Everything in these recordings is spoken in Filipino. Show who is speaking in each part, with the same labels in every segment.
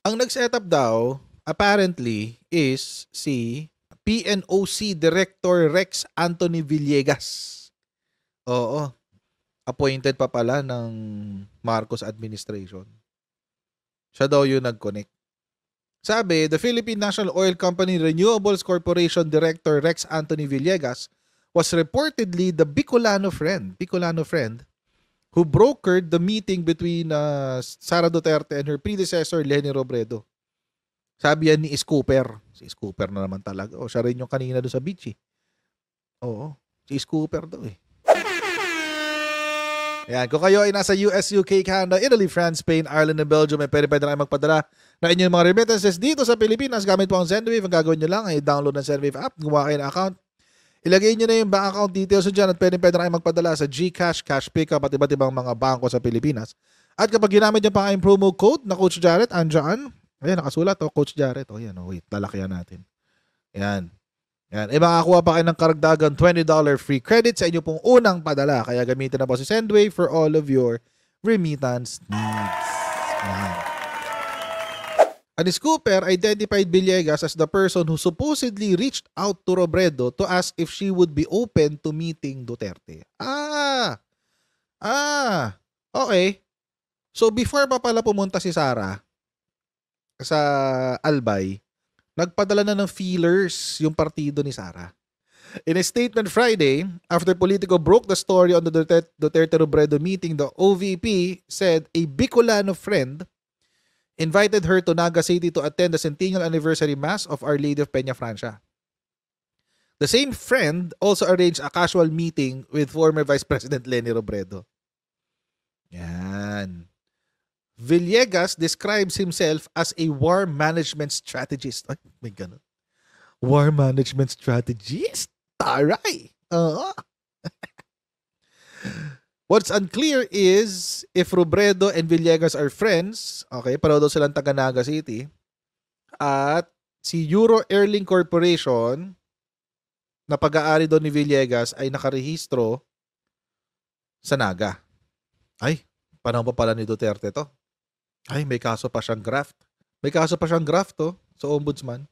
Speaker 1: Ang nag-set up daw, apparently, is si PNOC Director Rex Anthony Villegas. Oo. Appointed pa pala ng Marcos administration. Siya daw yung nag-connect. Sabi, the Philippine National Oil Company Renewables Corporation Director Rex Anthony Villegas was reportedly the Bicolano friend who brokered the meeting between Sara Duterte and her predecessor Leni Robredo. Sabi yan ni Scooper. Si Scooper na naman talaga. O, siya rin yung kanina doon sa beach eh. Oo. Si Scooper daw eh. Yan. Kung kayo ay nasa US, UK, Canada, Italy, France, Spain, Ireland, and Belgium, ay pwede na kayo magpadala na inyong mga remittances dito sa Pilipinas gamit po ang Sendwave. Ang gagawin nyo lang ay download ng Sendwave app, gumawa kayo ng account. Ilagay nyo na yung bank account details dyan at pwede na kayo magpadala sa GCash, Cash Pickup at iba't ibang mga bangko sa Pilipinas. At kapag ginamit nyo pa kayong promo code na Coach Jarrett, andyan. Ayan, nakasulat o, Coach Jarrett. O, yan, wait, lalakyan natin. Yan. Yan. Makakuha pa kayo ng karagdagan $20 free credit sa inyo pong unang padala. Kaya gamitin na po si Sendwave for all of your remittance needs. Yan. And Scooper identified Villegas as the person who supposedly reached out to Robredo to ask if she would be open to meeting Duterte. Okay. So before pa pala pumunta si Sara sa Albay, nagpadala na ng feelers yung partido ni Sara. In a statement Friday, after Politico broke the story on the Duterte-Robredo meeting, the OVP said a Bicolano friend invited her to Naga City to attend the centennial anniversary mass of Our Lady of Peña Francia. The same friend also arranged a casual meeting with former Vice President Leni Robredo. Yan. Villegas describes himself as a war management strategist. Ay, may ganun. War management strategist? Taray! What's unclear is if Robredo and Villegas are friends, okay, pareho daw silang taga Naga City, at si Euro Airlink Corporation, na pag-aari doon ni Villegas, ay nakarehistro sa Naga. Ay, panahon pa pala ni Duterte to. Ay, may kaso pa siyang graft. May kaso pa siyang graft to sa ombudsman.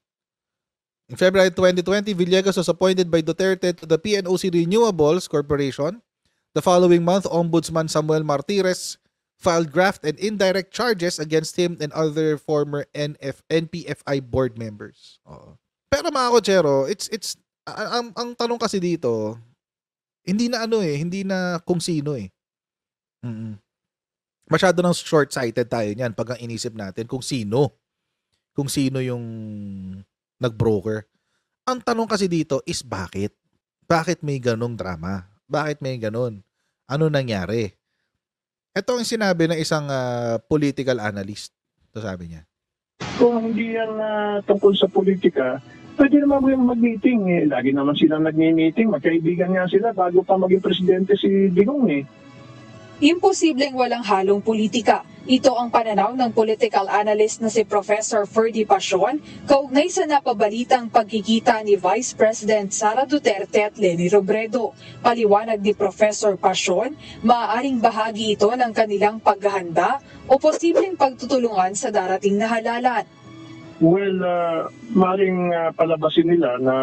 Speaker 1: In February 2020, Villegas was appointed by Duterte to the PNOC Renewables Corporation. The following month, Ombudsman Samuel Martires filed graft and indirect charges against him and other former NPFI board members. Oo. Pero mga kotsero, ang tanong kasi dito, hindi na kung sino eh. Masyado nang short-sighted tayo niyan pag ang inisip natin kung sino yung nag-broker. Ang tanong kasi dito is bakit? Bakit may ganong drama? Bakit may ganon? Ano nangyari? Ito ang sinabi ng isang political analyst. Ito sabi niya.
Speaker 2: Kung hindi yan tungkol sa politika, pwede naman mag-meeting. Lagi naman silang nag-meeting. Magkaibigan nga sila bago pa maging presidente si Digong eh.
Speaker 3: Imposibleng walang halong politika. Ito ang pananaw ng political analyst na si Professor Ferdy Pasion kaugnay sa napabalitang pagkikita ni Vice President Sara Duterte at Leni Robredo. Paliwanag ni Professor Pasion, maaaring bahagi ito ng kanilang paghahanda o posibleng pagtutulungan sa darating na halalan.
Speaker 2: Well, maring palabasin nila na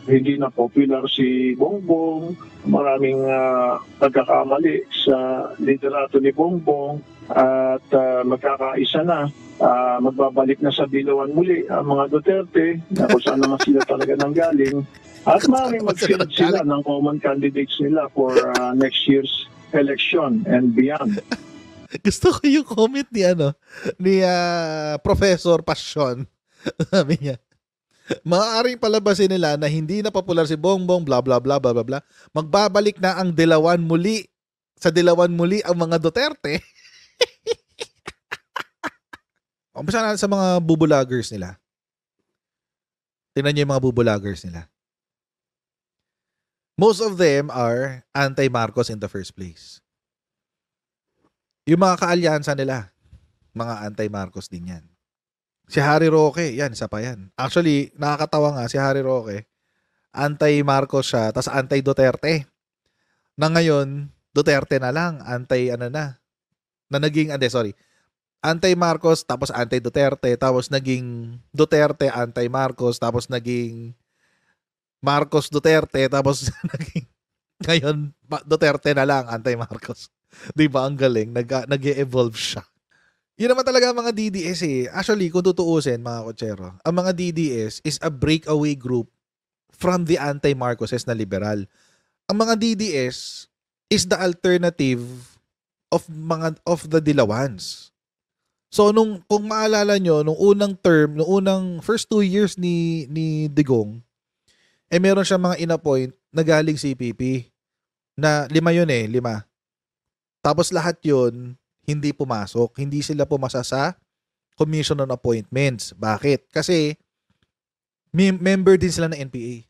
Speaker 2: hindi na popular si Bongbong, maraming pagkakamali sa liderato ni Bongbong at magkakaisa na, magbabalik na sa dilawan muli ang mga Duterte na kung saan naman sila talaga nanggaling at maring mag-field sila ng common candidates nila for next year's election and beyond.
Speaker 1: Gusto ko yung comment ni Professor Pasion. Sabi niya, maaaring palabasin nila na hindi na popular si Bongbong, bla bla bla bla bla. Magbabalik na ang dilawan muli ang mga Duterte. Umpisa na sa mga bubulagers nila. Tingnan niyo yung mga bubulagers nila. Most of them are anti-Marcos in the first place. Yung mga kaalyansa nila, mga anti-Marcos din yan. Si Harry Roque, yan, isa pa yan. Actually, nakakatawa nga si Harry Roque, anti-Marcos siya, tas anti-Duterte. Na ngayon, Duterte na lang, na naging, anti-Marcos tapos anti-Duterte, tapos naging Duterte anti-Marcos, tapos naging Marcos Duterte, tapos naging ngayon Duterte na lang anti-Marcos. 'Di ba ang galing? Nag-evolve siya. Yun naman talaga ang mga DDS eh. Actually, kung tutuusin mga kotsero, ang mga DDS is a breakaway group from the anti-Marcoses na liberal. Ang mga DDS is the alternative of the Dilawans. So kung maalala nyo, nung unang term, nung unang first 2 years ni Digong, meron siya mga inappoint na galing CPP na 5 yun eh, 5. Tapos lahat yun hindi pumasok. Hindi sila pumasa sa Commission on Appointments. Bakit? Kasi member din sila ng NPA.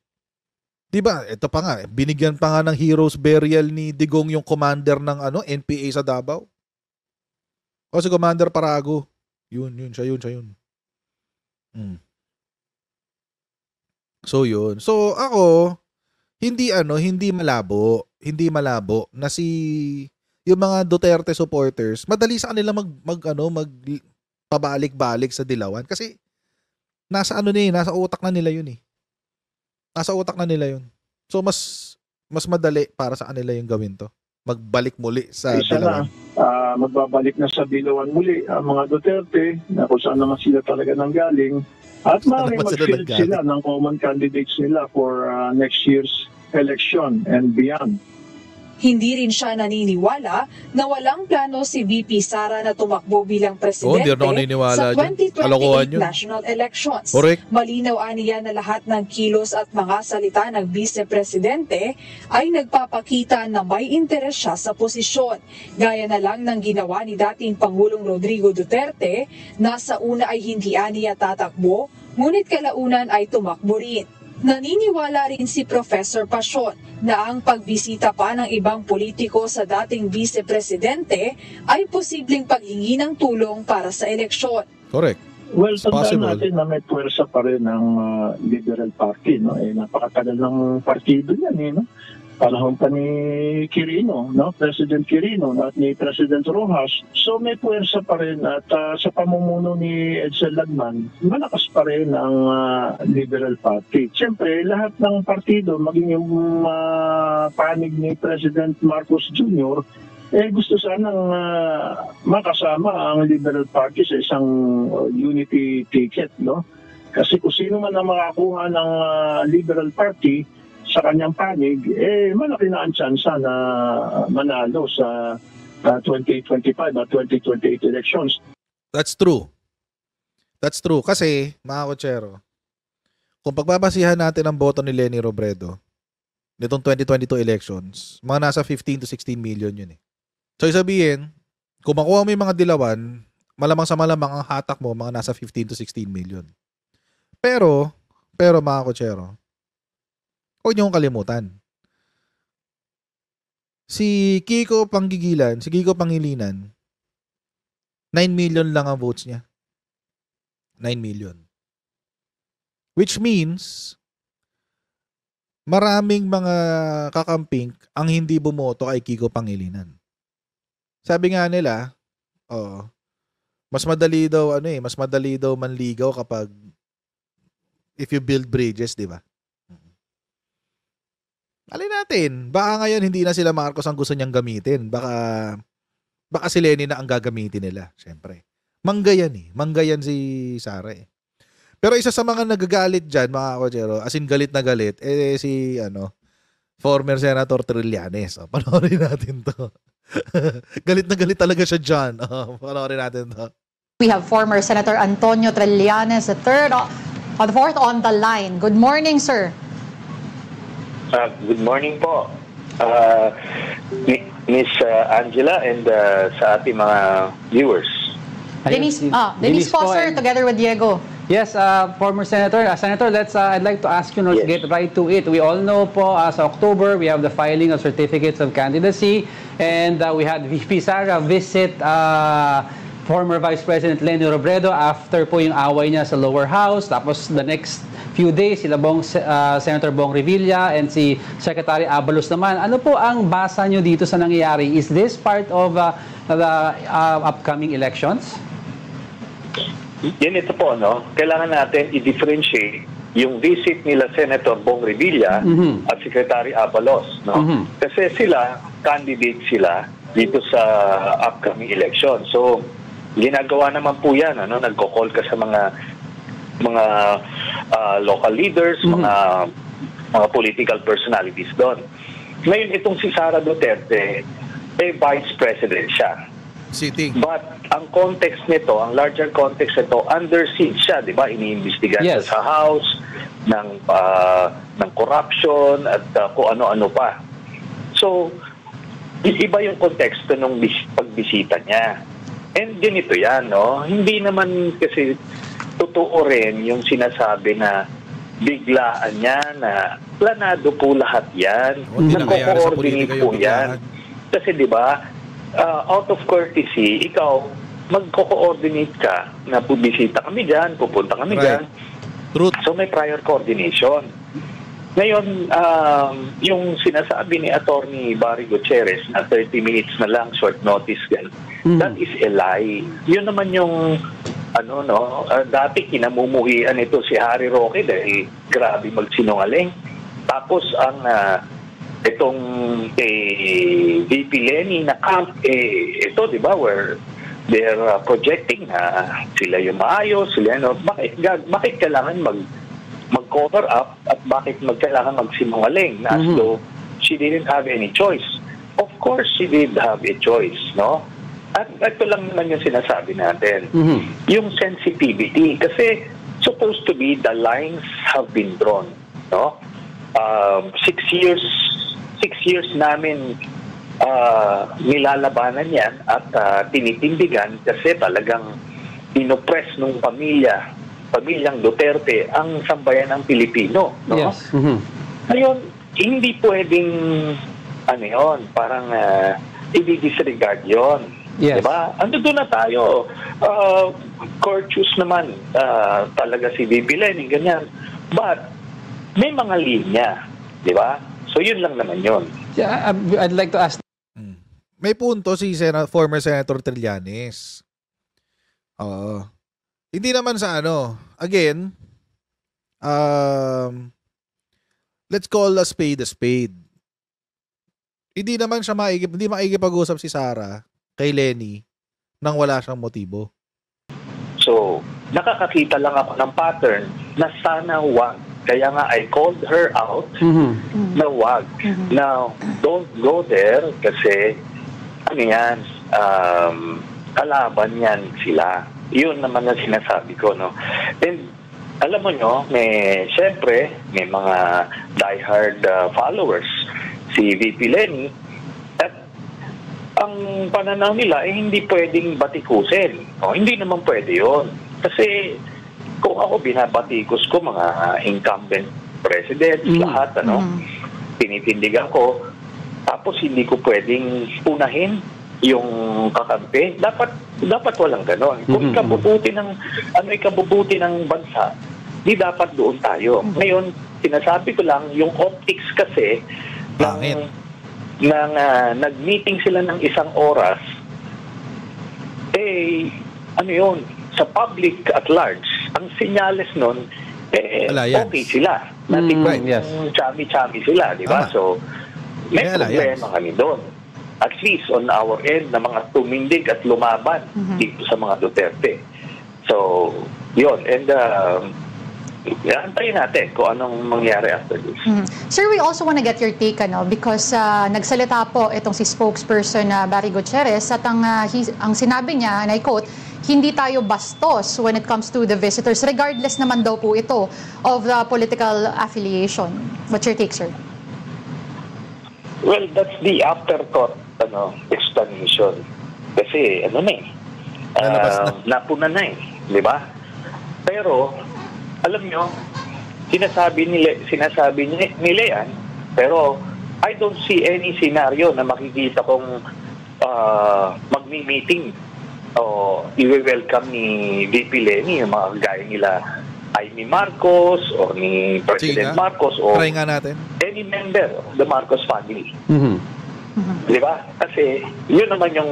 Speaker 1: Diba? Ito pa nga, binigyan pa nga ng heroes burial ni Digong yung commander ng NPA sa Davao. O si Commander Parago. Yun. So yun. So ako, hindi malabo na yung mga Duterte supporters, madali sa kanila pabalik-balik sa Dilawan kasi nasa utak na nila yun eh. Nasa utak na nila yun. So mas madali para sa kanila yung gawin to. Magbalik muli sa Dilawan.
Speaker 2: Magbabalik na sa Dilawan muli ang mga Duterte na kung saan naman sila talaga nanggaling at maaaring mag-field sila ng common candidates nila for next year's election and beyond.
Speaker 3: Hindi rin siya naniniwala na walang plano si VP Sara na tumakbo bilang presidente sa 2028 national elections.
Speaker 1: Correct.
Speaker 3: Malinaw aniya na lahat ng kilos at mga salita ng vice-presidente ay nagpapakita na may interes siya sa posisyon. Gaya na lang ng ginawa ni dating Pangulong Rodrigo Duterte na sa una ay hindi aniya tatakbo, ngunit kalaunan ay tumakbo rin. Naniniwala rin si Professor Pasion na ang pagbisita pa ng ibang politiko sa dating vice-presidente ay posibleng paghingi ng tulong para sa eleksyon.
Speaker 1: Correct.
Speaker 2: Well, tandaan natin na may puwersa pa rin ng Liberal Party. No? Napakatagal ng partido yan. No? Panahon pa ni Quirino, no? President Quirino at ni President Rojas. So may puwersa pa rin at sa pamumuno ni Edsel Lagman, malakas pa rin ang Liberal Party. Siyempre, lahat ng partido, maging yung panig ni President Marcos Jr., gusto sanang makasama ang Liberal Party sa isang unity ticket. No? Kasi kung sino man ang makakuha ng Liberal Party, sa kanyang panig, malaki na ang tsansa na manalo sa 2025 at 2028 elections.
Speaker 1: That's true. Kasi, mga kotsero, kung pagbabasihan natin ang boto ni Leni Robredo nitong 2022 elections, mga nasa 15 to 16 million yun eh. So, sabihin, kung makuha mo yung mga Dilawan, malamang sa malamang ang hatak mo, mga nasa 15 to 16 million. Pero mga kotsero, huwag niyong kalimutan. Si Kiko Pangilinan, 9 million lang ang votes niya. 9 million. Which means, maraming mga kakamping ang hindi bumoto kay Kiko Pangilinan. Sabi nga nila, mas madali daw manligaw kapag if you build bridges, di ba? Alin natin, baka ngayon hindi na sila Marcos ang gusto niyang gamitin. Baka si Lenny na ang gagamitin nila, syempre. Manggayan si Sara eh. Pero isa sa mga nagagalit dyan, mga kotsero, as in galit na galit, si former Senator Trillanes. Panoorin natin to. Galit na galit talaga siya dyan. Panoorin natin to.
Speaker 4: We have former Senator Antonio Trillanes, the fourth on the line. Good morning, sir.
Speaker 5: Good morning po, Miss Angela and sa ating mga viewers.
Speaker 4: Denise po, sir, together with Diego.
Speaker 6: Yes, former Senator. Senator, I'd like to ask you, let's get right to it. We all know po, sa October, we have the filing of certificates of candidacy, and we had VP Sara visit former Vice President Leni Robredo after po yung away niya sa lower house. Tapos the next few days, Senator Bong Revilla and si Secretary Abalos naman. Ano po ang basa nyo dito sa nangyayari? Is this part of the upcoming elections?
Speaker 5: Yan ito po, no? Kailangan natin i-differentiate yung visit nila Senator Bong Revilla at Secretary Abalos, no? Kasi sila, candidate sila dito sa upcoming election. So, ginagawa naman po yan, ano? Nagko-call ka sa mga local leaders, mga political personalities doon. Ngayon, itong si Sara Duterte, vice president siya.
Speaker 1: Sitting.
Speaker 5: But ang context nito, ang larger context nito, under siege siya, di ba? Iniimbestigahan
Speaker 6: Yes.
Speaker 5: sa House ng corruption at kung ano-ano pa. So, iba yung konteksto ng pagbisita niya. And ganito yan, no? Hindi naman kasi totoo rin yung sinasabi na biglaan niya, na planado po lahat yan.
Speaker 1: Hindi na kayari sa politika
Speaker 5: Nagko-coordinate
Speaker 1: yung
Speaker 5: po yan. Kasi di ba, out of courtesy, ikaw, magko-coordinate ka na bubisita kami dyan, pupunta kami
Speaker 1: Right.
Speaker 5: dyan.
Speaker 1: Truth.
Speaker 5: So may prior coordination. Ngayon, yung sinasabi ni Attorney Barry Gutierrez na 30 minutes na lang, short notice yan, that is a lie. Yun naman yung dati kinamumuhian ito si Harry Roque dahil grabe magsinungaling. Tapos ang itong VP Lenny na camp, ito, di ba, where they're projecting na sila yung maayos, sila bakit kailangan mag-cover up at bakit kailangan magsinungaling na as though she didn't have any choice. Of course, she did have a choice, no? At ito lang naman yung sinasabi natin. Yung sensitivity. Kasi supposed to be the lines have been drawn. No? 6 years namin nilalabanan yan at tinitindigan kasi talagang inopress ng pamilyang Duterte ang sambayan ng Pilipino. No?
Speaker 6: Yes.
Speaker 5: Ngayon, hindi pwedeng parang i-disregard yon.
Speaker 6: Yes.
Speaker 5: Diba? Ando doon na tayo. Courteous naman talaga si VP Lenny, ganyan. But, may mga linya. Diba? So, yun lang naman yun.
Speaker 6: Yeah, I'd like to ask.
Speaker 1: May punto si former Senator Trillanes. Hindi naman sa again, let's call a spade a spade. Hindi naman siya hindi maikipag-usap si Sara kay Lenny nang wala siyang motibo.
Speaker 5: So, nakakakita lang ako ng pattern na sana wag. Kaya nga, I called her out na wag. Now, don't go there kasi kalaban yan sila. Yun naman ang sinasabi ko, no? And alam mo nyo, syempre, may mga diehard followers si VP Lenny. Ang pananaw nila hindi pwedeng batikusin. Hindi naman pwede yun. Kasi kung ako binabatikos ko mga incumbent presidents, lahat, tinitindigan ko, tapos hindi ko pwedeng unahin yung kakampi. Dapat walang ganon. Kung ikabubuti ng bansa, di dapat doon tayo. Ngayon, sinasabi ko lang, yung optics kasi nag-meeting sila ng 1 oras, sa public at large, ang senyales nun, okay sila. Nating chami-chami sila, di ba? So, may problema kami doon. At least on our end, na mga tumindig at lumaban dito sa mga Duterte. So, yun. And, antayin natin kung anong mangyari after this.
Speaker 4: Sir, we also want to get your take, because nagsalita po itong si spokesperson na Barry Gutierrez at ang sinabi niya, and I quote, hindi tayo bastos when it comes to the visitors, regardless naman daw po ito of the political affiliation. What's your take, sir?
Speaker 5: Well, that's the afterthought explanation. Kasi, napuna na di ba? Pero, alam nyo, sinasabi nila yan, pero I don't see any scenario na makikita kong magmi-meeting o i-welcome ni VP Lenny, yung mga gaya nila ay ni Marcos o ni President Marcos o
Speaker 1: try nga natin.
Speaker 5: Any member of the Marcos family. Di ba? Kasi yun naman yung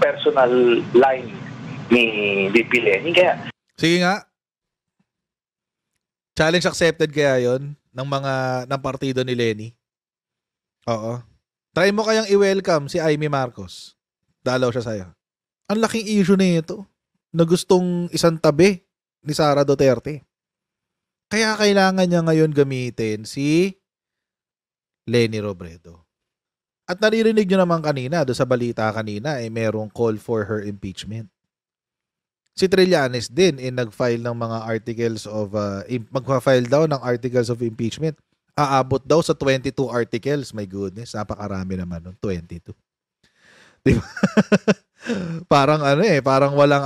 Speaker 5: personal line ni VP Lenny. Kaya
Speaker 1: Sige nga. Challenge accepted kaya yon ng partido ni Lenny. Oo. Try mo kayang i-welcome si Amy Marcos. Dalaw siya sa'yo. Ang laking issue na ito na gustong isang tabi ni Sara Duterte. Kaya kailangan niya ngayon gamitin si Leni Robredo. At naririnig nyo naman kanina, doon sa balita kanina, merong call for her impeachment. Si Trillanes din nag-file ng mga articles of, magpa-file daw ng articles of impeachment. Aabot daw sa 22 articles. My goodness, napakarami naman nun, 22. Diba? Parang parang walang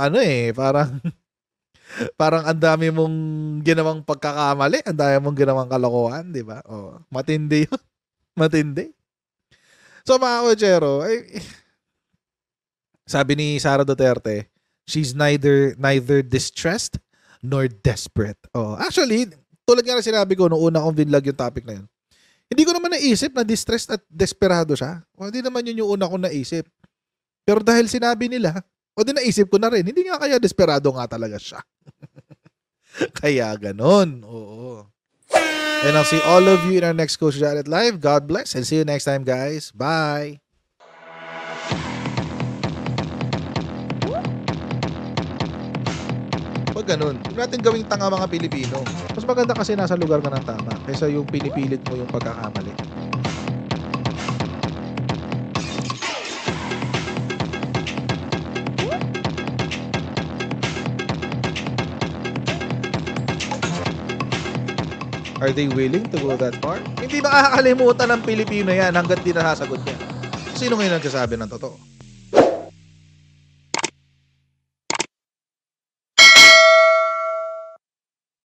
Speaker 1: parang ang dami mong ginawang pagkakamali, ang dami mong ginawang kalokohan, di ba? Oh, matindi yun. Matindi. So mga kochero, sabi ni Sara Duterte, she's neither distressed nor desperate. Oh, actually, tulad nga na sinabi ko noong una kong vinlog yung topic na yun. Hindi ko naman naisip na distressed at desperado siya. O, hindi naman yun yung una kong naisip. Pero dahil sinabi nila, o di naisip ko na rin, hindi nga kaya desperado nga talaga siya. Kaya ganon. Oo. And I'll see all of you in our next Coach Jared Live. God bless and see you next time, guys. Bye. Pag ganun, huwag natin gawing tanga mga Pilipino. Mas maganda kasi nasa lugar ka ng tama kaysa yung pinipilit mo yung pagkakamali. Are they willing to go that far? Hindi makakalimutan ng Pilipino yan hanggat di nasasagot niya. Sino ngayon nagsasabi ng totoo?